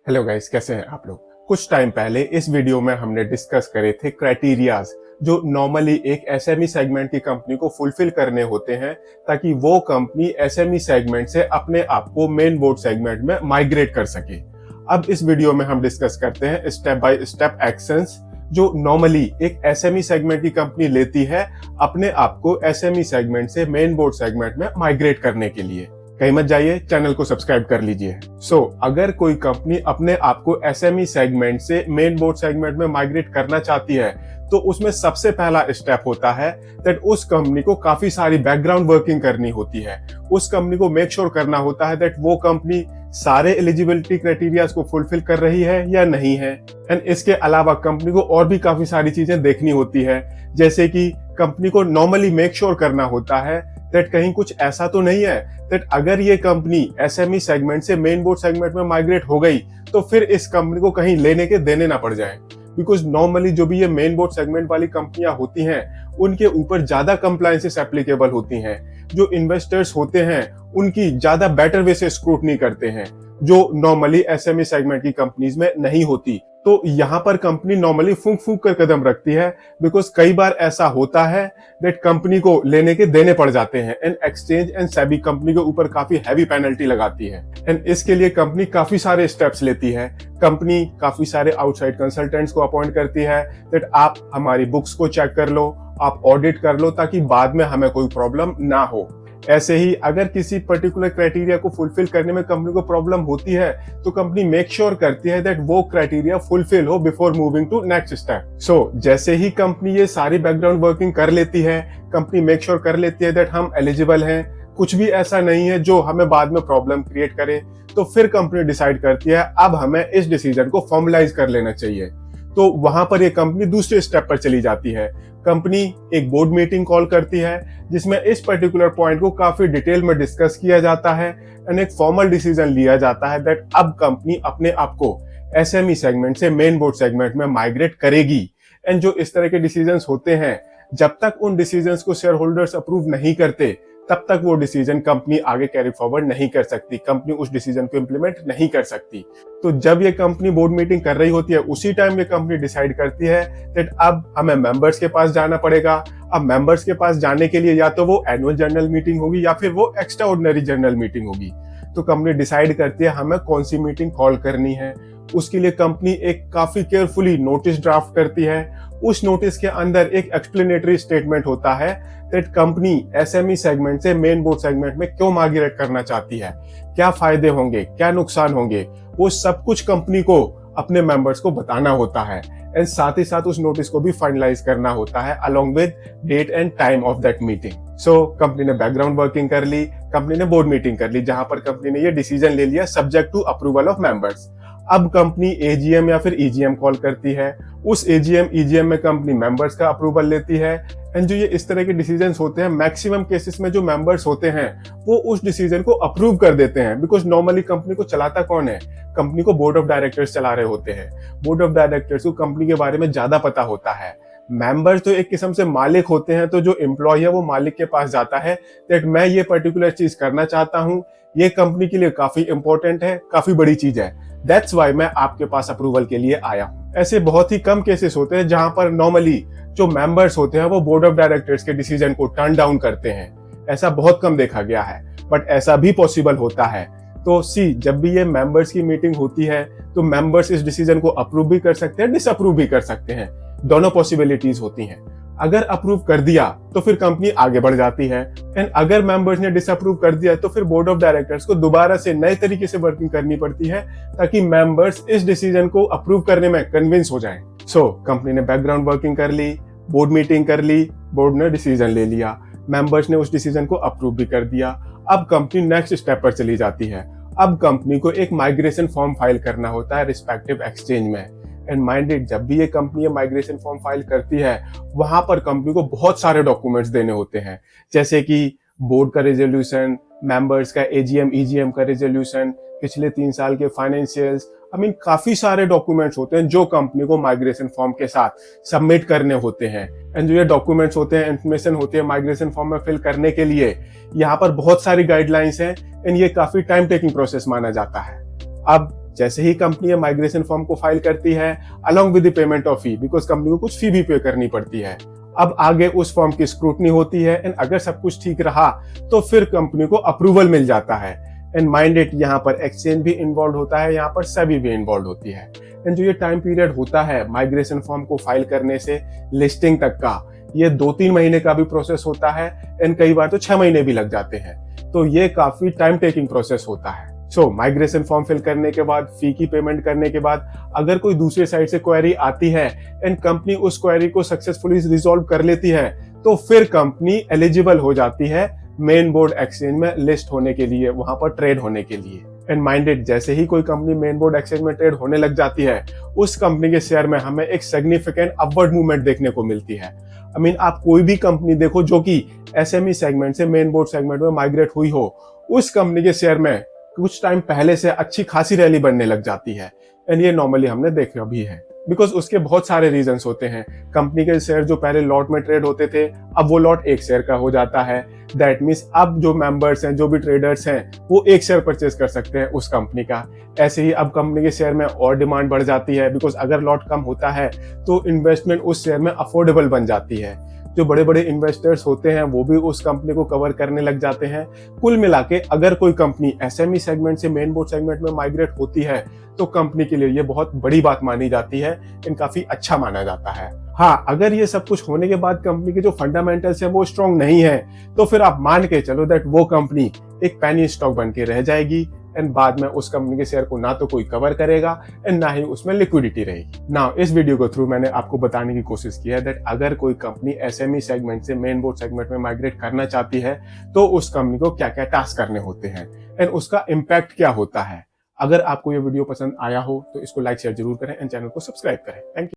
Hello guys, कैसे हैं आप लोग। कुछ टाइम पहले इस वीडियो में हमने डिस्कस करे थे क्राइटेरियाज जो नॉर्मली एक एसएमई सेगमेंट की कंपनी को फुलफिल करने होते हैं ताकि वो कंपनी एसएमई सेगमेंट से अपने आप को मेन बोर्ड सेगमेंट में माइग्रेट कर सके। अब इस वीडियो में हम डिस्कस करते हैं स्टेप बाय स्टेप एक्शंस जो नॉर्मली एक एसएमई सेगमेंट की कंपनी लेती है अपने आप को एसएमई सेगमेंट से मेन बोर्ड सेगमेंट में माइग्रेट करने के लिए। कहीं मत जाइए, चैनल को सब्सक्राइब कर लीजिए। अगर कोई कंपनी अपने आप को एसएमई सेगमेंट से मेन बोर्ड सेगमेंट में माइग्रेट करना चाहती है तो उसमें सबसे पहला स्टेप होता है दैट उस कंपनी को काफी सारी बैकग्राउंड वर्किंग करनी होती है। उस कंपनी को मेक श्योर करना होता है दैट वो कंपनी सारे एलिजिबिलिटी क्राइटेरिया को फुलफिल कर रही है या नहीं है। एंड इसके अलावा कंपनी को और भी काफी सारी चीजें देखनी होती है, जैसे कि कंपनी को नॉर्मली मेक श्योर करना होता है दैट कहीं कुछ ऐसा तो नहीं है दैट अगर ये कंपनी एसएमई सेगमेंट से मेन बोर्ड सेगमेंट में माइग्रेट हो गई तो फिर इस कंपनी को कहीं लेने के देने ना पड़ जाए। बिकॉज नॉर्मली जो भी ये मेन बोर्ड सेगमेंट वाली कंपनियां होती हैं उनके ऊपर ज्यादा कंप्लायंसेस एप्लीकेबल होती हैं। जो इन्वेस्टर्स होते हैं उनकी ज्यादा बेटर वे से स्क्रूटनी करते हैं जो नॉर्मली एसएमई सेगमेंट की कंपनीज में नहीं होती। तो यहाँ पर कंपनी नॉर्मली फूंक फूंक कर कदम रखती है बिकॉज कई बार ऐसा होता है दैट कंपनी को लेने के देने पड़ जाते हैं and exchange and SEBI company के ऊपर काफी हैवी पेनल्टी लगाती है। एंड इसके लिए कंपनी काफी सारे स्टेप्स लेती है। कंपनी काफी सारे आउटसाइड कंसल्टेंट्स को अपॉइंट करती है दैट आप हमारी बुक्स को चेक कर लो, आप ऑडिट कर लो ताकि बाद में हमें कोई प्रॉब्लम ना हो। ऐसे ही अगर किसी पर्टिकुलर क्राइटेरिया को फुलफिल करने में कंपनी को प्रॉब्लम होती है तो कंपनी मेक श्योर करती है दैट वो क्राइटेरिया फुलफिल हो before moving to next step. जैसे ही कंपनी ये सारी बैकग्राउंड वर्किंग कर लेती है, कंपनी मेक श्योर कर लेती है दैट हम एलिजिबल हैं, कुछ भी ऐसा नहीं है जो हमें बाद में प्रॉब्लम क्रिएट करे, तो फिर कंपनी डिसाइड करती है अब हमें इस डिसीजन को फॉर्मलाइज कर लेना चाहिए। तो वहां पर ये कंपनी दूसरे स्टेप पर चली जाती है। कंपनी एक बोर्ड मीटिंग कॉल करती है जिसमें इस पर्टिकुलर पॉइंट को काफी डिटेल में डिस्कस किया जाता है एंड एक फॉर्मल डिसीजन लिया जाता है दैट अब कंपनी अपने आप को एसएमई सेगमेंट से मेन बोर्ड सेगमेंट में माइग्रेट करेगी। एंड जो इस तरह के डिसीजंस होते हैं, जब तक उन डिसीजंस को शेयर होल्डर्स अप्रूव नहीं करते तब तक वो डिसीजन कंपनी आगे कैरी फॉरवर्ड नहीं कर सकती, कंपनी उस डिसीजन को इंप्लीमेंट नहीं कर सकती। तो जब ये कंपनी बोर्ड मीटिंग कर रही होती है उसी टाइम ये कंपनी डिसाइड करती है दैट अब हमें मेंबर्स के पास जाना पड़ेगा। अब मेंबर्स के पास जाने के लिए या तो वो एनुअल जनरल मीटिंग होगी या फिर वो एक्स्ट्रा ऑर्डिनरी जनरल मीटिंग होगी। तो कंपनी डिसाइड करती है हमें कौन सी मीटिंग कॉल करनी है। उसके लिए कंपनी एक काफी केयरफुली नोटिस ड्राफ्ट करती है। उस नोटिस के अंदर एक एक्सप्लेनेटरी स्टेटमेंट होता है दैट कंपनी एसएमई सेगमेंट से मेन बोर्ड सेगमेंट में क्यों माइग्रेट करना चाहती है, क्या फायदे होंगे, क्या नुकसान होंगे, वो सब कुछ कंपनी को अपने मेंबर्स को बताना होता है। एंड साथ ही साथ उस नोटिस को भी फाइनलाइज करना होता है along with date and time of that meeting. Company ने बैकग्राउंड वर्किंग कर ली, कंपनी ने बोर्ड मीटिंग कर ली जहां पर कंपनी ने ये डिसीजन ले लिया subject to approval of members. अब कंपनी एजीएम या फिर ईजीएम कॉल करती है। उस एजीएम ईजीएम में कंपनी मेंबर्स का अप्रूवल लेती है। एंड जो ये इस तरह के डिसीजंस होते हैं, मैक्सिमम केसेस में जो मेंबर्स होते हैं वो उस डिसीजन को अप्रूव कर देते हैं बिकॉज नॉर्मली कंपनी को चलाता कौन है, कंपनी को बोर्ड ऑफ डायरेक्टर्स चला रहे होते हैं। बोर्ड ऑफ डायरेक्टर्स को कंपनी के बारे में ज्यादा पता होता है। मेंबर्स तो एक किस्म से मालिक होते हैं, तो जो एम्प्लॉय है वो मालिक के पास जाता है दैट मैं ये पर्टिकुलर चीज करना चाहता हूँ, ये कंपनी के लिए काफी इंपॉर्टेंट है, काफी बड़ी चीज है, दैट्स वाई मैं आपके पास अप्रूवल के लिए आया हूँ। ऐसे बहुत ही कम केसेस होते हैं जहां पर नॉर्मली जो मेंबर्स होते हैं वो बोर्ड ऑफ डायरेक्टर्स के डिसीजन को टर्न डाउन करते हैं। ऐसा बहुत कम देखा गया है, बट ऐसा भी पॉसिबल होता है। तो जब भी ये मेंबर्स की मीटिंग होती है तो मेंबर्स इस डिसीजन को अप्रूव भी कर सकते हैं, डिसअप्रूव भी कर सकते हैं, दोनों पॉसिबिलिटीज होती हैं। अगर अप्रूव कर दिया तो फिर कंपनी आगे बढ़ जाती है एंड अगर मेंबर्स ने डिसअप्रूव कर दिया तो फिर बोर्ड ऑफ डायरेक्टर्स को दोबारा से नए तरीके से वर्किंग करनी पड़ती है ताकि मेंबर्स इस डिसीजन को अप्रूव करने में कन्विंस हो जाएं। कंपनी ने बैकग्राउंड वर्किंग कर ली, बोर्ड मीटिंग कर ली, बोर्ड ने डिसीजन ले लिया, मेंबर्स ने उस डिसीजन को अप्रूव भी कर दिया। अब कंपनी नेक्स्ट स्टेप पर चली जाती है। अब कंपनी को एक माइग्रेशन फॉर्म फाइल करना होता है रिस्पेक्टिव एक्सचेंज में। एंड माइंडेड जब भी ये कंपनी माइग्रेशन फॉर्म फाइल करती है वहां पर कंपनी को बहुत सारे डॉक्यूमेंट्स देने होते हैं, जैसे कि बोर्ड का रेजोल्यूशन, मेंबर्स का एजीएम ईजीएम का रेजोल्यूशन, पिछले 3 साल के फाइनेंशियल्स। काफी सारे डॉक्यूमेंट्स होते हैं जो कंपनी को माइग्रेशन फॉर्म के साथ सबमिट करने होते हैं। एंड जो ये डॉक्यूमेंट्स होते हैं, इंफॉर्मेशन होती है माइग्रेशन फॉर्म में फिल करने के लिए, यहाँ पर बहुत सारी गाइडलाइंस हैं एंड ये काफी टाइम टेकिंग प्रोसेस माना जाता है। अब जैसे ही कंपनी माइग्रेशन फॉर्म को फाइल करती है along with the payment of fee, because company को कुछ फी भी पे करनी पड़ती है। अब आगे उस फॉर्म की स्क्रूटनी होती है एंड अगर सब कुछ ठीक रहा तो फिर कंपनी को अप्रूवल मिल जाता है। एंड माइंड इट, यहाँ पर एक्सचेंज भी इन्वॉल्व होता है, यहाँ पर सेबी भी इन्वॉल्व होती है। एंड जो ये टाइम पीरियड होता है माइग्रेशन फॉर्म को फाइल करने से लिस्टिंग तक का, ये 2-3 महीने का भी प्रोसेस होता है एंड कई बार तो 6 महीने भी लग जाते हैं। तो ये काफी टाइम टेकिंग प्रोसेस होता है। सो माइग्रेशन फॉर्म फिल करने के बाद, फी की पेमेंट करने के बाद, अगर कोई दूसरी साइड से क्वेरी आती है एंड कंपनी उस क्वेरी को सक्सेसफुली रिजॉल्व कर लेती है तो फिर कंपनी एलिजिबल हो जाती है मेन बोर्ड एक्सचेंज में लिस्ट होने के लिए, वहां पर ट्रेड होने के लिए। एंड माइंडेड, जैसे ही कोई कंपनी मेन बोर्ड एक्सचेंज में ट्रेड होने लग जाती है उस कंपनी के शेयर में हमें एक सिग्निफिकेंट अपवर्ड मूवमेंट देखने को मिलती है। आई मीन आप कोई भी कंपनी देखो जो कि एसएमई सेगमेंट से मेन बोर्ड सेगमेंट में माइग्रेट हुई हो, उस कंपनी के शेयर में कुछ टाइम पहले से अच्छी खासी रैली बनने लग जाती है। एंड ये नॉर्मली हमने देखा भी है, बिकॉज उसके बहुत सारे रीजंस होते हैं। कंपनी के शेयर जो पहले लॉट में ट्रेड होते थे अब वो लॉट एक शेयर का हो जाता है। दैट मीन्स अब जो मेंबर्स हैं, जो भी ट्रेडर्स हैं, वो एक शेयर परचेज कर सकते हैं उस कंपनी का। ऐसे ही अब कंपनी के शेयर में और डिमांड बढ़ जाती है, बिकॉज अगर लॉट कम होता है तो इन्वेस्टमेंट उस शेयर में अफोर्डेबल बन जाती है। जो बड़े बड़े इन्वेस्टर्स होते हैं वो भी उस कंपनी को कवर करने लग जाते हैं। कुल मिला के अगर कोई कंपनी एसएमई सेगमेंट से मेन बोर्ड सेगमेंट में माइग्रेट होती है तो कंपनी के लिए ये बहुत बड़ी बात मानी जाती है एंड काफी अच्छा माना जाता है। हाँ, अगर ये सब कुछ होने के बाद कंपनी के जो फंडामेंटल्स है वो स्ट्रॉन्ग नहीं है तो फिर आप मान के चलो दैट वो कंपनी एक पेनी स्टॉक बन के रह जाएगी एंड बाद में उस कंपनी के शेयर को ना तो कोई कवर करेगा एंड ना ही उसमें लिक्विडिटी रहेगी। नाउ इस वीडियो के थ्रू मैंने आपको बताने की कोशिश की है दैट अगर कोई कंपनी एसएमई सेगमेंट से मेन बोर्ड सेगमेंट में माइग्रेट करना चाहती है तो उस कंपनी को क्या क्या टास्क करने होते हैं एंड उसका इम्पैक्ट क्या होता है। अगर आपको ये वीडियो पसंद आया हो तो इसको लाइक शेयर जरूर करें एंड चैनल को सब्सक्राइब करें। Thank you.